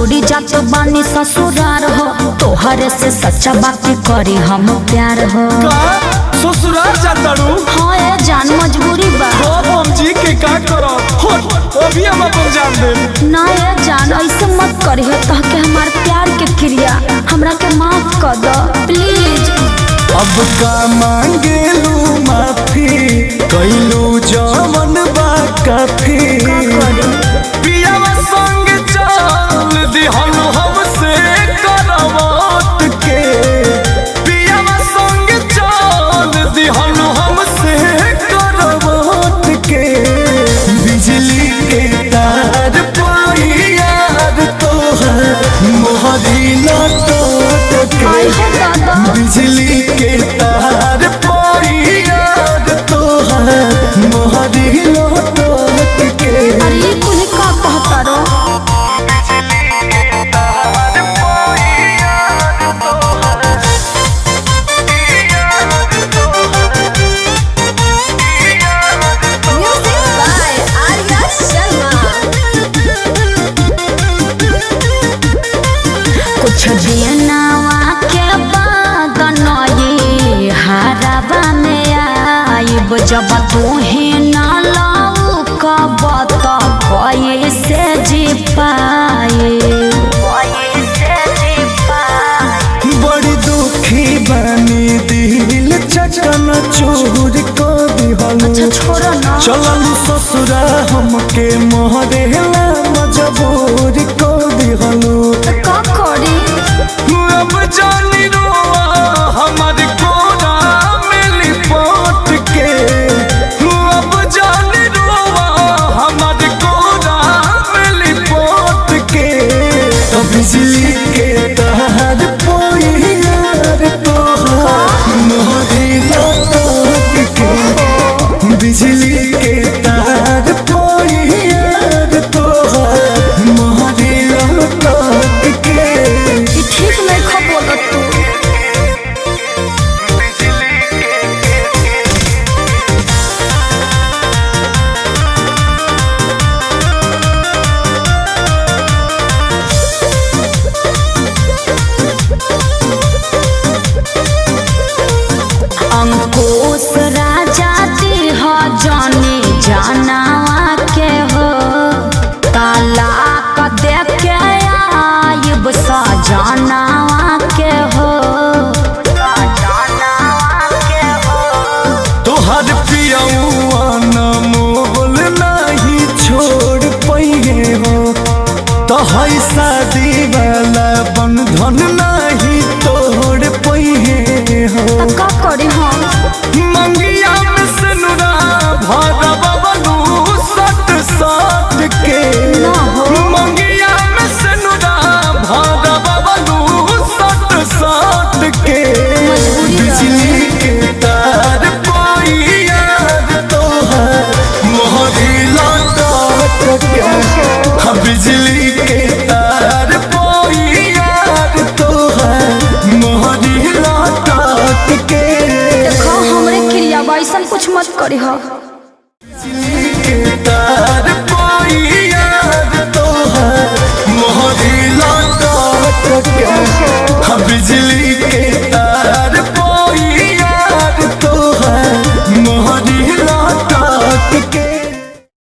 छोड़ी जात बानी ससुरार हो, तोहरे से सच्चा बात करी हम प्यार हो। ससुराल जातारू? हाँ ये जान मजबूरी बा। हम जी के का करब? अभी हम अपन जान दे। ना ये जान ऐसे मत करिए, कह के हमार प्यार के क्रिया हमरा के माफ कर दो प्लीज। अब का मांगेलू माफी, कैलू जमन बा काफी। पियावा संग चल दिहल हमसे करवट के, पियावा संग चल दिहल हमसे करवट के। बिजली के तार पाई यार तोहर मोहरी लटक के, बिजली के तार पाई यार तोहर मोहरी लटक के। अरे कुल का कहता रो? कुछ दिनवा के बाद नई हराबा में आइब, जब तोहे ना लाऊ कब तो कैसे जी पाए। बड़ी दुखी बनी दिल चकन चूर को दिहलू। अच्छा छोड़ो ना। चललू ससुरा हमके मोहरेला मजबूर को दिहलू। का करी? अब जानी रोआ हमारे कोरा में लिपट के, अब जानी रोआ हमारे कोरा में लिपट के। तो बिजली के तार पोई यार तोहर मोहरी लटक के, बिजली के तार पोई यार तोहर मोहरी लटक के। ठीक नहीं खबर तू। अंकुश राजा दी हो जाने जानवा के हो, तालाक दे के आइब सजनवा के हो। तोहर पियौआ न मोल नहीं छोड़ पइहे हो, तोहर शादी वाला बंधन नहीं तोड़ पइहे हो। का करी हम? मंगिया में सनुरा भरब बलू सट सट के, ना हो। मंगिया में सनुरा भरब बलू सट सट के। बिजली के तार पाई यार तोहर मोहरी लटक के, बिजली के तार पाई यार तोहर मोहरी लटक के। देखो हमरे क्रिया ऐसा कुछ मत करी हो। बिजली के तार